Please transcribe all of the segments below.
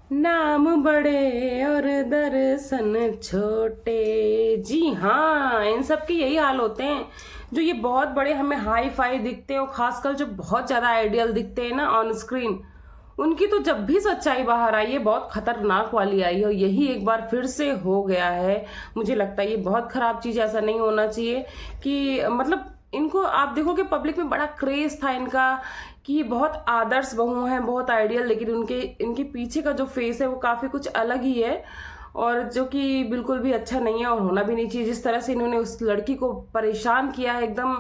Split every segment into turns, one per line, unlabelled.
नाम बड़े और दर्शन छोटे। जी हाँ, इन सब के यही हाल होते हैं। जो ये बहुत बड़े हमें हाई फाई दिखते हैं और खासकर जो बहुत ज्यादा आइडियल दिखते हैं ना ऑन स्क्रीन, उनकी तो जब भी सच्चाई बाहर आई है बहुत खतरनाक वाली आई है, और यही एक बार फिर से हो गया है। मुझे लगता है ये बहुत खराब चीज, ऐसा नहीं होना चाहिए कि मतलब इनको आप देखोगे पब्लिक में बड़ा क्रेज था इनका कि ये बहुत आदर्श बहू हैं, बहुत आइडियल, लेकिन उनके इनके पीछे का जो फेस है वो काफी कुछ अलग ही है, और जो कि बिल्कुल भी अच्छा नहीं है और होना भी नहीं चाहिए। जिस तरह से इन्होंने उस लड़की को परेशान किया है, एकदम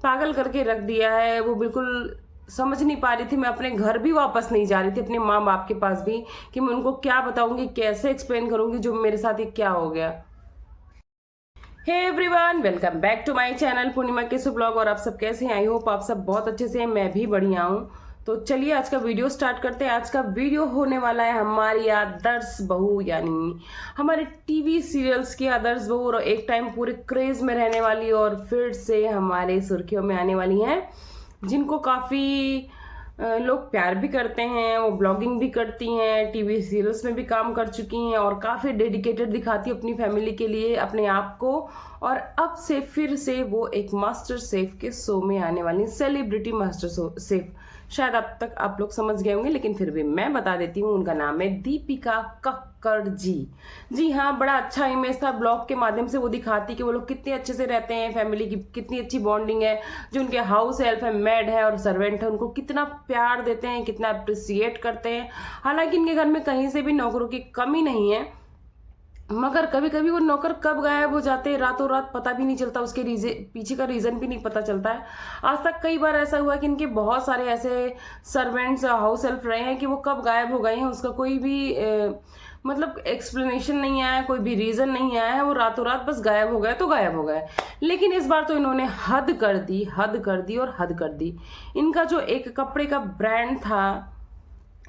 पागल करके रख दिया है, वो बिल्कुल समझ नहीं पा रही थी। मैं अपने घर भी वापस नहीं जा रही थी, अपने माँ बाप के पास भी, कि मैं उनको क्या बताऊंगी, कैसे एक्सप्लेन करूंगी जो मेरे साथ ये क्या हो गया। Hey everyone, welcome back to my channel Purnima के ब्लॉग। और आप सब कैसे हैं? आई होप आप सब बहुत अच्छे से हैं, मैं भी बढ़िया हूँ। तो चलिए आज का वीडियो स्टार्ट करते हैं। आज का वीडियो होने वाला है हमारी आदर्श बहू, यानी हमारे टीवी सीरियल्स की आदर्श बहू, और एक टाइम पूरे क्रेज में रहने वाली और फिर से हमारे सुर्खियों में आने वाली हैं, जिनको काफी लोग प्यार भी करते हैं। वो ब्लॉगिंग भी करती हैं, टीवी सीरियल्स में भी काम कर चुकी हैं और काफ़ी डेडिकेटेड दिखाती है अपनी फैमिली के लिए, अपने आप को। और अब से फिर से वो एक मास्टर शेफ के शो में आने वाली, सेलिब्रिटी मास्टर शेफ। शायद अब तक आप लोग समझ गए होंगे, लेकिन फिर भी मैं बता देती हूँ। उनका नाम है दीपिका कक्कड़ जी। जी हाँ, बड़ा अच्छा इमेज था। ब्लॉग के माध्यम से वो दिखाती कि वो लोग कितने अच्छे से रहते हैं, फैमिली की कितनी अच्छी बॉन्डिंग है। जो उनके हाउस हेल्प है, मेड है और सर्वेंट है, उनको कितना प्यार देते हैं, कितना अप्रिसिएट करते हैं। हालांकि इनके घर में कहीं से भी नौकरों की कमी नहीं है, मगर कभी कभी वो नौकर कब गायब हो जाते हैं रातों रात पता भी नहीं चलता, उसके पीछे का रीजन भी नहीं पता चलता है। आज तक कई बार ऐसा हुआ कि इनके बहुत सारे ऐसे सर्वेंट्स हाउस हेल्प रहे हैं कि वो कब गायब हो गए हैं, उसका कोई भी मतलब एक्सप्लेनेशन नहीं आया, कोई भी रीजन नहीं आया है। वो रातों रात बस गायब हो गए तो गायब हो गए। लेकिन इस बार तो इन्होंने हद कर दी, हद कर दी और हद कर दी। इनका जो एक कपड़े का ब्रांड था,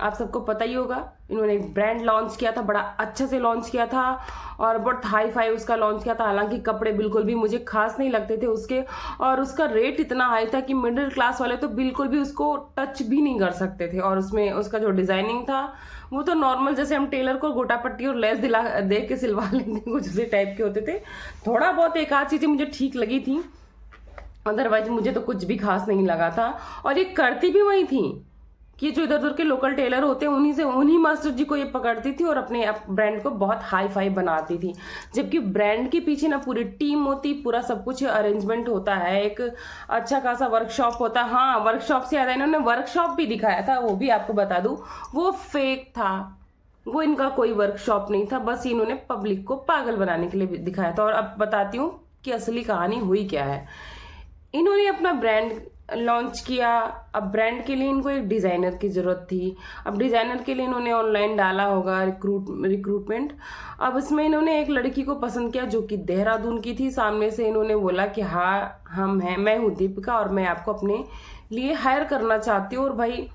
आप सबको पता ही होगा, इन्होंने एक ब्रांड लॉन्च किया था, बड़ा अच्छे से लॉन्च किया था और बहुत हाई फाई उसका लॉन्च किया था। हालांकि कपड़े बिल्कुल भी मुझे खास नहीं लगते थे उसके, और उसका रेट इतना हाई था कि मिडिल क्लास वाले तो बिल्कुल भी उसको टच भी नहीं कर सकते थे। और उसमें उसका जो डिजाइनिंग था वो तो नॉर्मल, जैसे हम टेलर को गोटा पट्टी और लेस दिला दे के सिलवा लेते, कुछ उसी टाइप के होते थे। थोड़ा बहुत एक आध चीजें मुझे ठीक लगी थी, अदरवाइज मुझे तो कुछ भी खास नहीं लगा था। और ये करती भी वही थी कि जो इधर उधर के लोकल टेलर होते हैं उन्हीं मास्टर जी को ये पकड़ती थी और अपने ब्रांड को बहुत हाई फाई बनाती थी। जबकि ब्रांड के पीछे ना पूरी टीम होती, पूरा सब कुछ अरेंजमेंट होता है, एक अच्छा खासा वर्कशॉप होता है। हाँ, वर्कशॉप से याद है, इन्होंने वर्कशॉप भी दिखाया था, वो भी आपको बता दूं, वो फेक था। वो इनका कोई वर्कशॉप नहीं था, बस इन्होंने पब्लिक को पागल बनाने के लिए दिखाया था। और अब बताती हूँ कि असली कहानी हुई क्या है। इन्होंने अपना ब्रांड लॉन्च किया। अब ब्रांड के लिए इनको एक डिजाइनर की जरूरत थी। अब डिजाइनर के लिए इन्होंने ऑनलाइन डाला होगा रिक्रूटमेंट। अब इसमें इन्होंने एक लड़की को पसंद किया जो कि देहरादून की थी। सामने से इन्होंने बोला कि हाँ हम हैं, मैं हूँ दीपिका और मैं आपको अपने लिए हायर करना चाहती हूँ। और भाई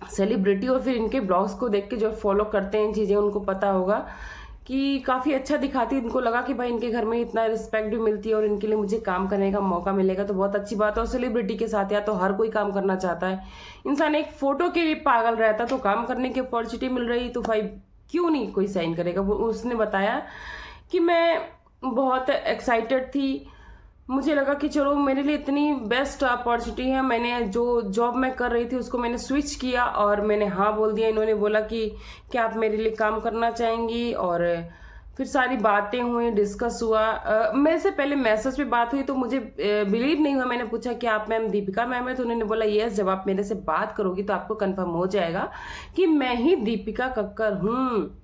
सेलिब्रिटी, और फिर इनके ब्लॉग्स को देख के जो फॉलो करते हैं चीजें, उनको पता होगा कि काफ़ी अच्छा दिखाती है। इनको लगा कि भाई इनके घर में इतना रिस्पेक्ट भी मिलती है और इनके लिए मुझे काम करने का मौका मिलेगा तो बहुत अच्छी बात है। और सेलिब्रिटी के साथ या तो हर कोई काम करना चाहता है, इंसान एक फोटो के लिए पागल रहता, तो काम करने की अपॉर्चुनिटी मिल रही तो भाई क्यों नहीं कोई साइन करेगा। वो उसने बताया कि मैं बहुत एक्साइटेड थी, मुझे लगा कि चलो मेरे लिए इतनी बेस्ट अपॉर्चुनिटी है, मैंने जो जॉब मैं कर रही थी उसको मैंने स्विच किया और मैंने हाँ बोल दिया। इन्होंने बोला कि क्या आप मेरे लिए काम करना चाहेंगी, और फिर सारी बातें हुई, डिस्कस हुआ। मेरे से पहले मैसेज पे बात हुई तो मुझे बिलीव नहीं हुआ। मैंने पूछा कि आप मैम दीपिका मैम है, तो उन्होंने बोला यस, जब आप मेरे से बात करोगी तो आपको कंफर्म हो जाएगा कि मैं ही दीपिका कक्कर हूँ।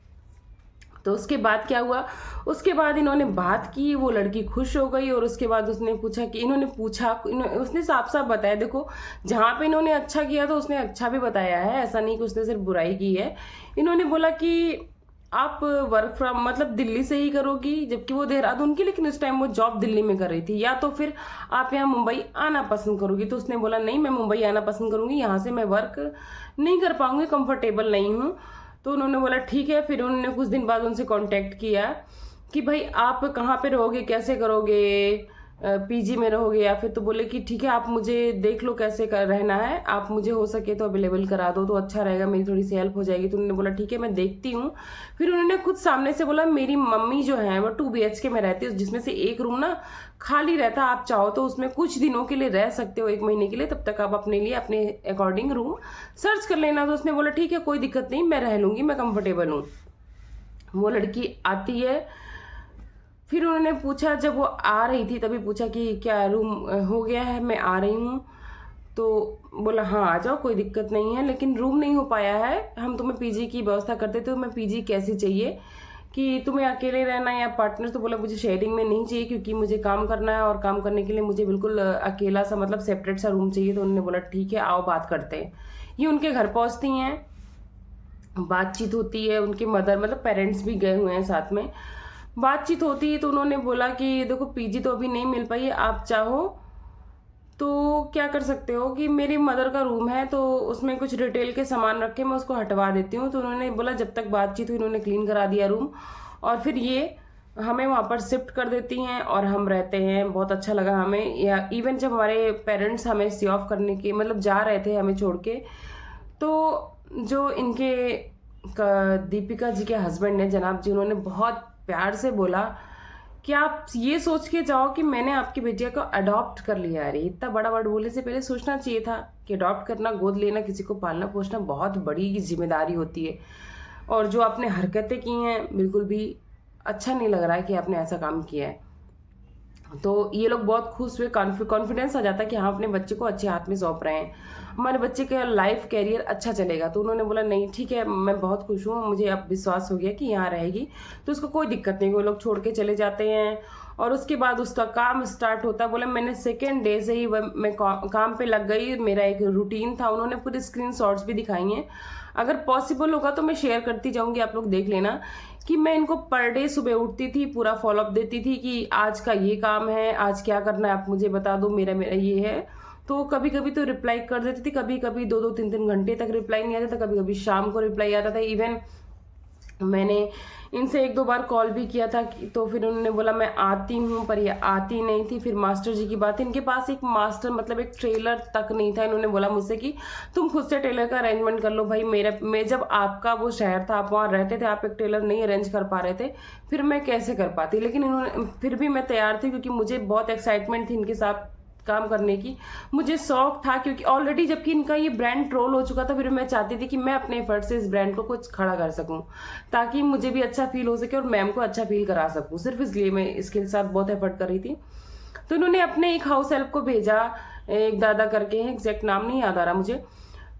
तो उसके बाद क्या हुआ, उसके बाद इन्होंने बात की, वो लड़की खुश हो गई। और उसके बाद उसने पूछा कि उसने साफ साफ बताया, देखो जहाँ पे इन्होंने अच्छा किया तो उसने अच्छा भी बताया है, ऐसा नहीं कि उसने सिर्फ बुराई की है। इन्होंने बोला कि आप वर्क फ्रॉम मतलब दिल्ली से ही करोगी, जबकि वो देहरादून की, लेकिन उस टाइम वो जॉब दिल्ली में कर रही थी, या तो फिर आप यहाँ मुंबई आना पसंद करोगी। तो उसने बोला नहीं, मैं मुंबई आना पसंद करूंगी, यहाँ से मैं वर्क नहीं कर पाऊंगी, कंफर्टेबल नहीं हूँ। तो उन्होंने बोला ठीक है। फिर उन्होंने कुछ दिन बाद उनसे कांटेक्ट किया कि भाई आप कहाँ पे रहोगे, कैसे करोगे, पीजी में रहोगे या फिर, तो बोले कि ठीक है आप मुझे देख लो कैसे कर रहना है, आप मुझे हो सके तो अवेलेबल करा दो तो अच्छा रहेगा, मेरी थोड़ी सी हेल्प हो जाएगी। तो उन्होंने बोला ठीक है मैं देखती हूँ। फिर उन्होंने खुद सामने से बोला मेरी मम्मी जो है वो 2 BHK में रहती है, जिसमें से एक रूम ना खाली रहता, आप चाहो तो उसमें कुछ दिनों के लिए रह सकते हो, 1 महीने के लिए, तब तक आप अपने लिए अपने अकॉर्डिंग रूम सर्च कर लेना। तो उसने बोला ठीक है कोई दिक्कत नहीं, मैं रह लूँगी, मैं कंफर्टेबल हूँ। वो लड़की आती है, फिर उन्होंने पूछा, जब वो आ रही थी तभी पूछा कि क्या रूम हो गया है, मैं आ रही हूँ। तो बोला हाँ आ जाओ कोई दिक्कत नहीं है, लेकिन रूम नहीं हो पाया है, हम तुम्हें पीजी की व्यवस्था करते, तो मैं पीजी कैसे चाहिए कि तुम्हें अकेले रहना या पार्टनर। तो बोला मुझे शेयरिंग में नहीं चाहिए, क्योंकि मुझे काम करना है और काम करने के लिए मुझे बिल्कुल अकेला सा मतलब सेपरेट सा रूम चाहिए। तो उन्होंने बोला ठीक है आओ बात करते हैं। ये उनके घर पहुँचती हैं, बातचीत होती है, उनके मदर मतलब पेरेंट्स भी गए हुए हैं साथ में, बातचीत होती है। तो उन्होंने बोला कि देखो पीजी तो अभी नहीं मिल पाई, आप चाहो तो क्या कर सकते हो कि मेरी मदर का रूम है तो उसमें कुछ रिटेल के सामान रखे, मैं उसको हटवा देती हूँ। तो उन्होंने बोला जब तक बातचीत हुई उन्होंने क्लीन करा दिया रूम, और फिर ये हमें वहाँ पर शिफ्ट कर देती हैं और हम रहते हैं। बहुत अच्छा लगा हमें। या इवन जब हमारे पेरेंट्स हमें सी ऑफ करने के मतलब जा रहे थे हमें छोड़ के, तो जो इनके दीपिका जी के हस्बैंड ने जनाब जी, उन्होंने बहुत प्यार से बोला कि आप ये सोच के जाओ कि मैंने आपकी बेटिया को अडॉप्ट कर लिया। अरे इतना बड़ा वर्ड बोलने से पहले सोचना चाहिए था कि अडॉप्ट करना, गोद लेना, किसी को पालना पोसना बहुत बड़ी जिम्मेदारी होती है। और जो आपने हरकतें की हैं बिल्कुल भी अच्छा नहीं लग रहा है कि आपने ऐसा काम किया है। तो ये लोग बहुत खुश हुए, कॉन्फिडेंस आ जाता है कि हाँ अपने बच्चे को अच्छे हाथ में सौंप रहे हैं, हमारे बच्चे का लाइफ कैरियर अच्छा चलेगा। तो उन्होंने बोला नहीं ठीक है मैं बहुत खुश हूँ, मुझे अब विश्वास हो गया कि यहाँ रहेगी, तो उसको कोई दिक्कत नहीं। वो लोग छोड़ के चले जाते हैं और उसके बाद उसका काम स्टार्ट होता है। बोले मैंने सेकेंड डे से ही मैं काम पे लग गई, मेरा एक रूटीन था। उन्होंने पूरे स्क्रीन शॉट्स भी दिखाई हैं, अगर पॉसिबल होगा तो मैं शेयर करती जाऊँगी, आप लोग देख लेना कि मैं इनको पर डे सुबह उठती थी, पूरा फॉलोअप देती थी कि आज का ये काम है, आज क्या करना है आप मुझे बता दो, मेरा मेरा ये है। तो कभी कभी तो रिप्लाई कर देती थी, कभी कभी 2-2 3-3 घंटे तक रिप्लाई नहीं आता था, कभी कभी शाम को रिप्लाई आता था। इवन मैंने इनसे 1-2 बार कॉल भी किया था तो फिर उन्होंने बोला मैं आती हूँ, पर ये आती नहीं थी। फिर मास्टर जी की बात, इनके पास एक मास्टर मतलब एक ट्रेलर तक नहीं था। इन्होंने बोला मुझसे कि तुम खुद से टेलर का अरेंजमेंट कर लो। भाई मैं जब आपका वो शहर था, आप वहाँ रहते थे, आप एक टेलर नहीं अरेंज कर पा रहे थे, फिर मैं कैसे कर पाती। लेकिन इन्होंने फिर भी मैं तैयार थी, क्योंकि मुझे बहुत एक्साइटमेंट थी इनके साथ काम करने की, मुझे शौक था, क्योंकि ऑलरेडी जबकि इनका ये ब्रांड ट्रोल हो चुका था, फिर मैं चाहती थी कि मैं अपने एफर्ट से इस ब्रांड को कुछ खड़ा कर सकूं, ताकि मुझे भी अच्छा फील हो सके और मैम को अच्छा फील करा सकूं। सिर्फ इसलिए मैं इसके साथ बहुत एफर्ट कर रही थी। तो इन्होंने अपने एक हाउस हेल्प को भेजा, एक दादा करके हैं, एग्जैक्ट नाम नहीं याद आ रहा मुझे।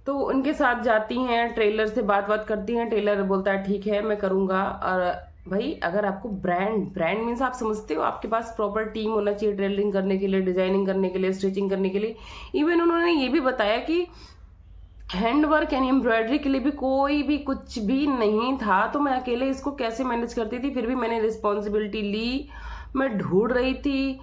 तो उनके साथ जाती हैं, ट्रेलर से बात करती हैं, टेलर बोलता है ठीक है मैं करूँगा। और भाई अगर आपको ब्रांड मीन्स आप समझते हो, आपके पास प्रॉपर टीम होना चाहिए टेलरिंग करने के लिए, डिजाइनिंग करने के लिए, स्टिचिंग करने के लिए। इवन उन्होंने ये भी बताया कि हैंड वर्क यानी एम्ब्रॉयडरी के लिए भी कोई भी कुछ भी नहीं था, तो मैं अकेले इसको कैसे मैनेज करती थी। फिर भी मैंने रिस्पॉन्सिबिलिटी ली, मैं ढूंढ रही थी।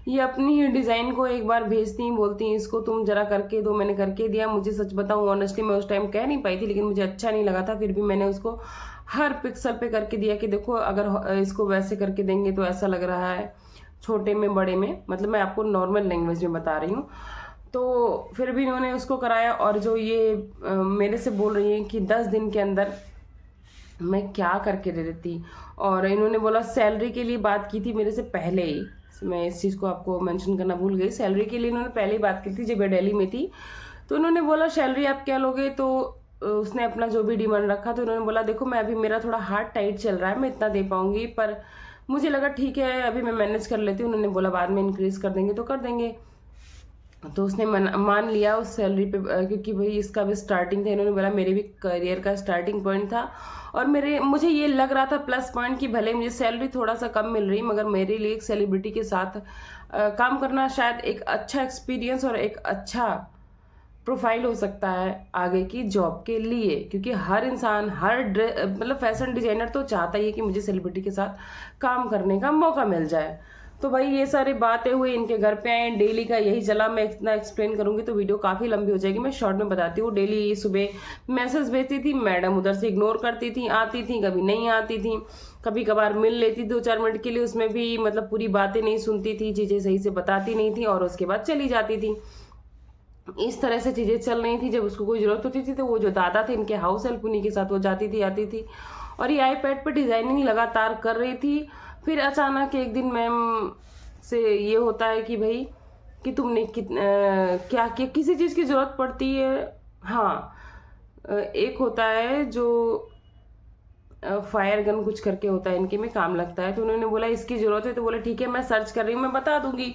ये अपनी ही डिज़ाइन को एक बार भेजती बोलती इसको तुम जरा करके दो, मैंने करके दिया। मुझे सच बताऊं ऑनेस्टली मैं उस टाइम कह नहीं पाई थी, लेकिन मुझे अच्छा नहीं लगा था, फिर भी मैंने उसको हर पिक्सल पे करके दिया कि देखो अगर इसको वैसे करके देंगे तो ऐसा लग रहा है, छोटे में बड़े में, मतलब मैं आपको नॉर्मल लैंग्वेज में बता रही हूँ। तो फिर भी इन्होंने उसको कराया। और जो ये मेरे से बोल रही है कि 10 दिन के अंदर मैं क्या करके दे देती, और इन्होंने बोला सैलरी के लिए बात की थी मेरे से पहले ही, मैं इस चीज़ को आपको मेंशन करना भूल गई। सैलरी के लिए इन्होंने पहले ही बात की थी जब मैं दिल्ली में थी। तो उन्होंने बोला सैलरी आप क्या लोगे, तो उसने अपना जो भी डिमांड रखा। तो उन्होंने बोला देखो मैं अभी मेरा थोड़ा हार्ट टाइट चल रहा है, मैं इतना दे पाऊंगी, पर मुझे लगा ठीक है अभी मैं मैनेज कर लेती हूँ। उन्होंने बोला बाद में इंक्रीज कर देंगे तो कर देंगे। तो उसने मान लिया उस सैलरी पे, क्योंकि भाई इसका भी स्टार्टिंग था। इन्होंने बोला मेरे भी करियर का स्टार्टिंग पॉइंट था, और मुझे ये लग रहा था प्लस पॉइंट कि भले मुझे सैलरी थोड़ा सा कम मिल रही, मगर मेरे लिए एक सेलिब्रिटी के साथ काम करना शायद एक अच्छा एक्सपीरियंस और एक अच्छा प्रोफाइल हो सकता है आगे की जॉब के लिए। क्योंकि हर इंसान, हर मतलब फैशन डिजाइनर तो चाहता ही है कि मुझे सेलिब्रिटी के साथ काम करने का मौका मिल जाए। तो भाई ये सारी बातें हुई, इनके घर पे आए, डेली का यही चला। मैं इतना एक्सप्लेन करूंगी तो वीडियो काफ़ी लंबी हो जाएगी, मैं शॉर्ट में बताती हूँ। डेली सुबह मैसेज भेजती थी, मैडम उधर से इग्नोर करती थी, आती थी कभी नहीं आती थी, कभी कभार मिल लेती 2-4 मिनट के लिए, उसमें भी मतलब पूरी बातें नहीं सुनती थी, चीज़ें सही से बताती नहीं थी और उसके बाद चली जाती थी। इस तरह से चीज़ें चल रही थी। जब उसको कोई ज़रूरत होती थी तो वो जो दादा थे इनके हाउस हेल्प, उन्हीं के साथ वो जाती थी आती थी, और ये आईपैड पे डिज़ाइनिंग लगातार कर रही थी। फिर अचानक एक दिन मैम से ये होता है कि भाई कि तुमने क्या क्या किसी चीज़ की ज़रूरत पड़ती है। हाँ, एक होता है जो फायर गन कुछ करके होता है इनके में, काम लगता है। तो उन्होंने बोला इसकी ज़रूरत है, तो बोला ठीक है मैं सर्च कर रही हूँ, मैं बता दूंगी।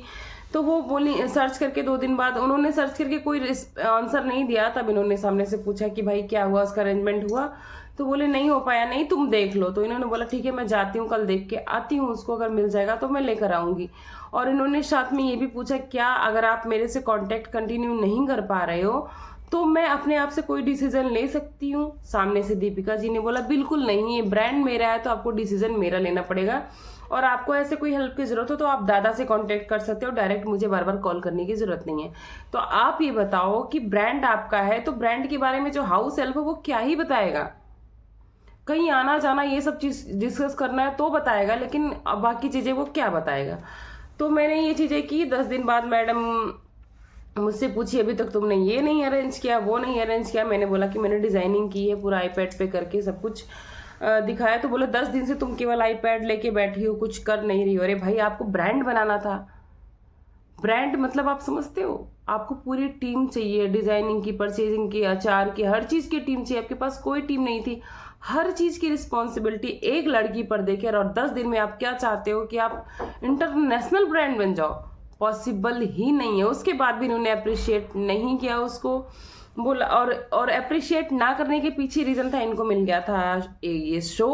तो वो बोली सर्च करके 2 दिन बाद उन्होंने सर्च करके कोई आंसर नहीं दिया। तब इन्होंने सामने से पूछा कि भाई क्या हुआ, उसका अरेंजमेंट हुआ? तो बोले नहीं हो पाया। नहीं तुम देख लो। तो इन्होंने बोला ठीक है मैं जाती हूँ, कल देख के आती हूँ, उसको अगर मिल जाएगा तो मैं लेकर आऊँगी। और इन्होंने साथ में ये भी पूछा क्या अगर आप मेरे से कॉन्टेक्ट कंटिन्यू नहीं कर पा रहे हो तो मैं अपने आप से कोई डिसीजन ले सकती हूँ? सामने से दीपिका जी ने बोला बिल्कुल नहीं, ये ब्रांड मेरा है तो आपको डिसीजन मेरा लेना पड़ेगा, और आपको ऐसे कोई हेल्प की जरूरत हो तो आप दादा से कांटेक्ट कर सकते हो, डायरेक्ट मुझे बार बार कॉल करने की जरूरत नहीं है। तो आप ये बताओ कि ब्रांड आपका है तो ब्रांड के बारे में जो हाउस हेल्प है वो क्या ही बताएगा? कहीं आना जाना ये सब चीज डिस्कस करना है तो बताएगा, लेकिन अब बाकी चीजें वो क्या बताएगा? तो मैंने ये चीजें की। 10 दिन बाद मैडम मुझसे पूछी अभी तक तुमने ये नहीं अरेंज किया, वो नहीं अरेंज किया। मैंने बोला कि मैंने डिजाइनिंग की है पूरा आईपैड पे करके सब कुछ दिखाया। तो बोले 10 दिन से तुम केवल आईपैड लेके बैठी हो, कुछ कर नहीं रही हो। अरे भाई आपको ब्रांड बनाना था। ब्रांड मतलब आप समझते हो? आपको पूरी टीम चाहिए, डिजाइनिंग की, परचेजिंग की, आचार की, हर चीज की टीम चाहिए। आपके पास कोई टीम नहीं थी। हर चीज की रिस्पॉन्सिबिलिटी एक लड़की पर देकर, और 10 दिन में आप क्या चाहते हो कि आप इंटरनेशनल ब्रांड बन जाओ? पॉसिबल ही नहीं है। उसके बाद भी इन्होंने अप्रिशिएट नहीं किया उसको, बोला। और अप्रिशिएट ना करने के पीछे रीजन था, इनको मिल गया था ये शो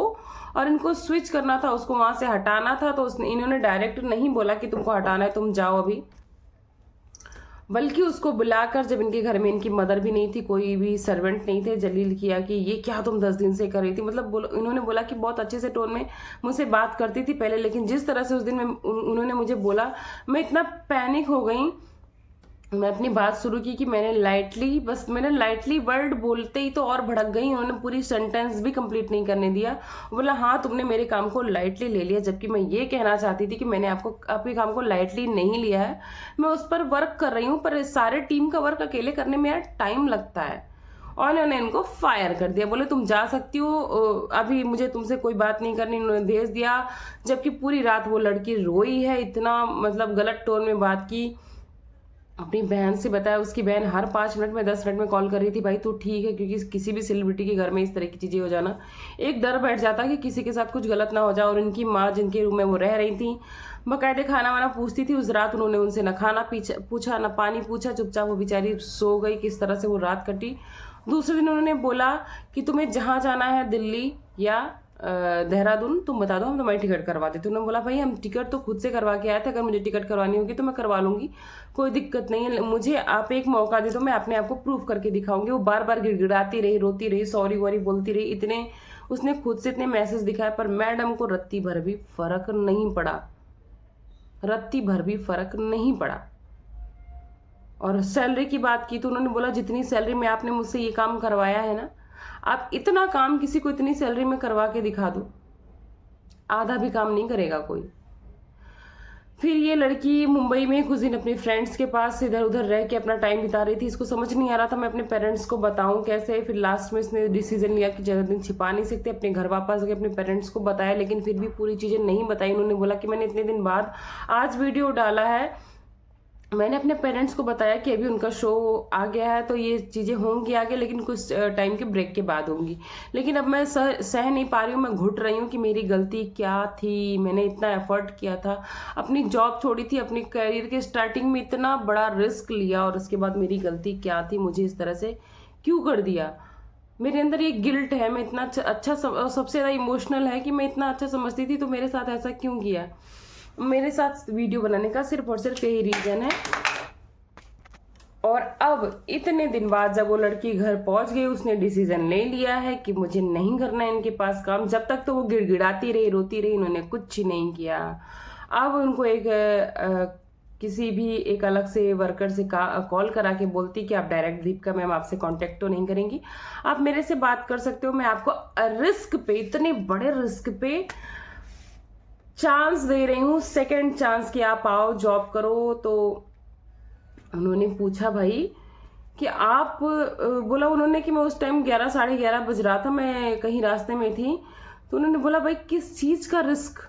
और इनको स्विच करना था, उसको वहां से हटाना था। तो उसने इन्होंने डायरेक्ट नहीं बोला कि तुमको हटाना है तुम जाओ अभी, बल्कि उसको बुलाकर, जब इनके घर में इनकी मदर भी नहीं थी, कोई भी सर्वेंट नहीं थे, जलील किया कि ये क्या तुम 10 दिन से कर रही थी। मतलब इन्होंने बोला कि बहुत अच्छे से टोन में मुझसे बात करती थी पहले, लेकिन जिस तरह से उस दिन में उन्होंने मुझे बोला, मैं इतना पैनिक हो गई। मैं अपनी बात शुरू की कि मैंने लाइटली वर्ड बोलते ही तो और भड़क गई। उन्होंने पूरी सेंटेंस भी कंप्लीट नहीं करने दिया। बोला हाँ तुमने मेरे काम को लाइटली ले लिया, जबकि मैं ये कहना चाहती थी कि मैंने आपके काम को लाइटली नहीं लिया है, मैं उस पर वर्क कर रही हूँ, पर सारे टीम का वर्क अकेले करने में यार टाइम लगता है। और इन्होंने इनको फायर कर दिया, बोले तुम जा सकती हो, अभी मुझे तुमसे कोई बात नहीं करनी। इन्होंने भेज दिया। जबकि पूरी रात वो लड़की रोई है, इतना मतलब गलत टोन में बात की। अपनी बहन से बताया, उसकी बहन हर 5 मिनट में 10 मिनट में कॉल कर रही थी, भाई तू ठीक है? क्योंकि किसी भी सेलिब्रिटी के घर में इस तरह की चीजें हो जाना, एक डर बैठ जाता कि किसी के साथ कुछ गलत ना हो जाए। और इनकी माँ, जिनके रूम में वो रह रही थी, बाकायदे खाना वाना पूछती थी। उस रात उन्होंने उनसे ना खाना पूछा ना पानी पूछा, चुपचाप वो बेचारी सो गई। किस तरह से वो रात कटी। दूसरे दिन उन्होंने बोला कि तुम्हें जहाँ जाना है, दिल्ली या देहरादून, तुम बता दो, हम तुम्हारी टिकट करवा देते। उन्होंने बोला भाई हम टिकट तो खुद से करवा के आए थे, अगर मुझे टिकट करवानी होगी तो मैं करवा लूंगी, कोई दिक्कत नहीं है, मुझे आप एक मौका दे दो, मैं अपने आप को प्रूव करके दिखाऊंगी। वो बार बार गिड़गिड़ाती रही, रोती रही, सॉरी वॉरी बोलती रही। इतने उसने खुद से इतने मैसेज दिखाए, पर मैडम को रत्ती भर भी फर्क नहीं पड़ा, रत्ती भर भी फर्क नहीं पड़ा। और सैलरी की बात की तो उन्होंने बोला जितनी सैलरी में आपने मुझसे ये काम करवाया है ना, आप इतना काम किसी को इतनी सैलरी में करवा के दिखा दो, आधा भी काम नहीं करेगा कोई। फिर ये लड़की मुंबई में कुछ दिन अपने फ्रेंड्स के पास इधर उधर रह के अपना टाइम बिता रही थी। इसको समझ नहीं आ रहा था मैं अपने पेरेंट्स को बताऊं कैसे। फिर लास्ट में इसने डिसीजन लिया कि ज़्यादा दिन छिपा नहीं सकते, अपने घर वापस गए, अपने पेरेंट्स को बताया, लेकिन फिर भी पूरी चीज़ें नहीं बताई। उन्होंने बोला कि मैंने इतने दिन बाद आज वीडियो डाला है, मैंने अपने पेरेंट्स को बताया कि अभी उनका शो आ गया है तो ये चीज़ें होंगी आगे, लेकिन कुछ टाइम के ब्रेक के बाद होंगी। लेकिन अब मैं सह नहीं पा रही हूँ, मैं घुट रही हूँ कि मेरी गलती क्या थी। मैंने इतना एफर्ट किया था, अपनी जॉब छोड़ी थी, अपनी करियर के स्टार्टिंग में इतना बड़ा रिस्क लिया, और उसके बाद मेरी गलती क्या थी, मुझे इस तरह से क्यों कर दिया। मेरे अंदर ये गिल्ट है, मैं इतना अच्छा सबसे ज़्यादा इमोशनल है कि मैं इतना अच्छा समझती थी तो मेरे साथ ऐसा क्यों किया। मेरे साथ वीडियो बनाने का सिर्फ और सिर्फ यही रीजन है। और अब इतने दिन बाद जब वो लड़की घर पहुंच गई, उसने डिसीजन ले लिया है कि मुझे नहीं करना है इनके पास काम। जब तक तो वो गिड़गिड़ाती रही, रोती रही, इन्होंने कुछ नहीं किया। अब उनको एक किसी भी एक अलग से वर्कर से कॉल करा के बोलती कि आप डायरेक्ट दीपिका मैम आपसे कांटेक्ट तो नहीं करेंगी, आप मेरे से बात कर सकते हो, मैं आपको रिस्क पे, इतने बड़े रिस्क पे चांस दे रही हूँ, सेकंड चांस कि आप आओ जॉब करो। तो उन्होंने पूछा भाई कि आप बोला उन्होंने कि मैं उस टाइम 11 साढ़े 11 बज रहा था, मैं कहीं रास्ते में थी। तो उन्होंने बोला भाई किस चीज़ का रिस्क,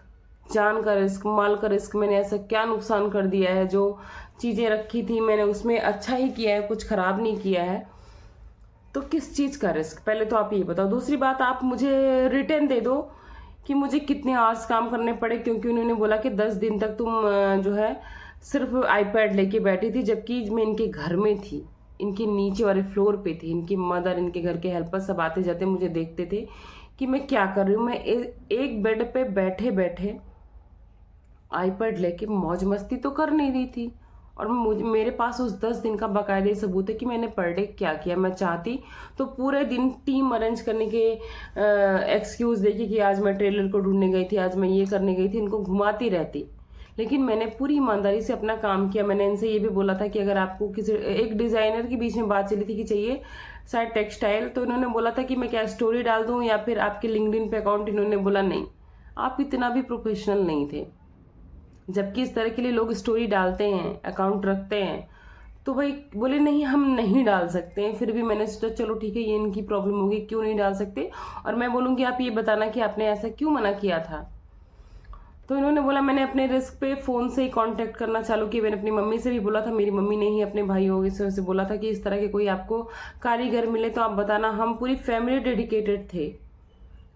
जान का रिस्क, माल का रिस्क, मैंने ऐसा क्या नुकसान कर दिया है, जो चीज़ें रखी थी मैंने उसमें अच्छा ही किया है, कुछ खराब नहीं किया है, तो किस चीज़ का रिस्क, पहले तो आप ये बताओ। दूसरी बात, आप मुझे रिटर्न दे दो कि मुझे कितने आवर्स काम करने पड़े, क्योंकि उन्होंने बोला कि 10 दिन तक तुम जो है सिर्फ आईपैड लेके बैठी थी, जबकि मैं इनके घर में थी, इनके नीचे वाले फ्लोर पे थी, इनकी मदर, इनके घर के हेल्पर सब आते जाते मुझे देखते थे कि मैं क्या कर रही हूँ। मैं एक बेड पे बैठे बैठे आईपैड लेके मौज मस्ती तो कर नहीं रही थी, और मेरे पास उस 10 दिन का बाकायदे सबूत है कि मैंने पर डे क्या किया। मैं चाहती तो पूरे दिन टीम अरेंज करने के एक्सक्यूज देके कि आज मैं ट्रेलर को ढूंढने गई थी, आज मैं ये करने गई थी, इनको घुमाती रहती, लेकिन मैंने पूरी ईमानदारी से अपना काम किया। मैंने इनसे ये भी बोला था कि अगर आपको किसी एक डिज़ाइनर के बीच में बात चली थी कि चाहिए शायद टेक्सटाइल, तो इन्होंने बोला था कि मैं क्या स्टोरी डाल दूं या फिर आपके लिंक्डइन पे अकाउंट, इन्होंने बोला नहीं, आप इतना भी प्रोफेशनल नहीं थे, जबकि इस तरह के लिए लोग स्टोरी डालते हैं, अकाउंट रखते हैं। तो भाई बोले नहीं हम नहीं डाल सकते हैं। फिर भी मैंने सोचा चलो ठीक है, ये इनकी प्रॉब्लम होगी, क्यों नहीं डाल सकते, और मैं बोलूँगी आप ये बताना कि आपने ऐसा क्यों मना किया था। तो इन्होंने बोला मैंने अपने रिस्क पे फ़ोन से ही कांटेक्ट करना चालू किया। मैंने अपनी मम्मी से भी बोला था, मेरी मम्मी ने ही अपने भाइयों से बोला था कि इस तरह के कोई आपको कारीगर मिले तो आप बताना। हम पूरी फैमिली डेडिकेटेड थे,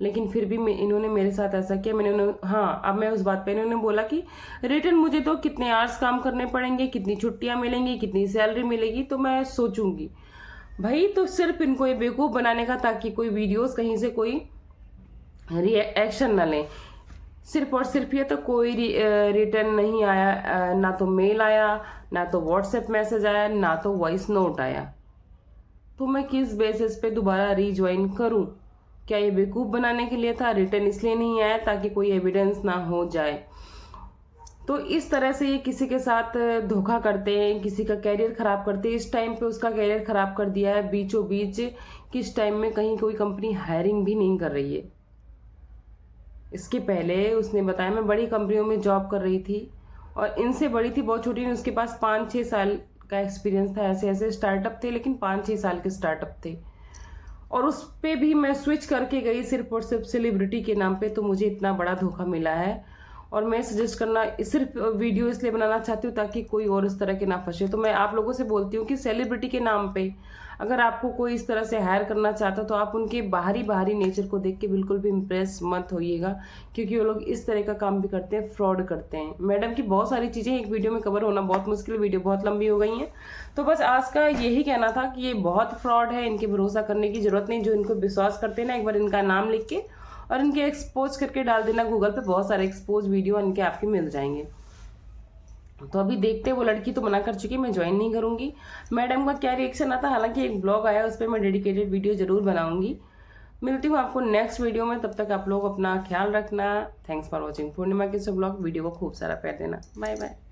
लेकिन फिर भी इन्होंने मेरे साथ ऐसा किया। हाँ, अब मैं उस बात पे, इन्होंने बोला कि रिटर्न मुझे तो कितने आवर्स काम करने पड़ेंगे, कितनी छुट्टियां मिलेंगी, कितनी सैलरी मिलेगी, तो मैं सोचूंगी। भाई तो सिर्फ इनको ये बेवकूफ़ बनाने का, ताकि कोई वीडियोस कहीं से कोई रिएक्शन ना लें, सिर्फ और सिर्फ ये। तो कोई रिटर्न नहीं आया, ना तो मेल आया, ना तो व्हाट्सएप मैसेज आया, ना तो वॉइस नोट आया। तो मैं किस बेसिस पे दोबारा रीज्वाइन करूं? क्या ये बेवकूफ़ बनाने के लिए था? रिटर्न इसलिए नहीं आया ताकि कोई एविडेंस ना हो जाए। तो इस तरह से ये किसी के साथ धोखा करते हैं, किसी का कैरियर खराब करते हैं। इस टाइम पे उसका कैरियर खराब कर दिया है बीचों बीच, किस टाइम में कहीं कोई कंपनी हायरिंग भी नहीं कर रही है। इसके पहले उसने बताया मैं बड़ी कंपनियों में जॉब कर रही थी, और इनसे बड़ी थी, बहुत छोटी नहीं, उसके पास 5-6 साल का एक्सपीरियंस था। ऐसे ऐसे स्टार्टअप थे, लेकिन 5-6 साल के स्टार्टअप थे, और उस पे भी मैं स्विच करके गई सिर्फ और सिर्फ सेलिब्रिटी के नाम पे। तो मुझे इतना बड़ा धोखा मिला है, और मैं सजेस्ट करना सिर्फ वीडियो इसलिए बनाना चाहती हूँ ताकि कोई और इस तरह के ना फंसे। तो मैं आप लोगों से बोलती हूँ कि सेलिब्रिटी के नाम पे अगर आपको कोई इस तरह से हायर करना चाहता तो आप उनके बाहरी नेचर को देख के बिल्कुल भी इम्प्रेस मत होइएगा, क्योंकि वो लोग इस तरह का काम भी करते हैं, फ्रॉड करते हैं। मैडम की बहुत सारी चीज़ें एक वीडियो में कवर होना बहुत मुश्किल, वीडियो बहुत लंबी हो गई हैं। तो बस आज का यही कहना था कि ये बहुत फ्रॉड है, इनके भरोसा करने की जरूरत नहीं। जो इनको विश्वास करते हैं ना, एक बार इनका नाम लिख के और इनके एक्सपोज करके डाल देना गूगल पे, बहुत सारे एक्सपोज वीडियो इनके आपके मिल जाएंगे। तो अभी देखते, वो लड़की तो मना कर चुकी है, मैं ज्वाइन नहीं करूंगी। मैडम का क्या रिएक्शन आता है, हालांकि एक ब्लॉग आया उस पर मैं डेडिकेटेड वीडियो जरूर बनाऊंगी। मिलती हूँ आपको नेक्स्ट वीडियो में, तब तक आप लोग अपना ख्याल रखना। थैंक्स फॉर वॉचिंग पूर्णिमा के ब्लॉग। वीडियो को खूब सारा प्यार देना। Bye bye.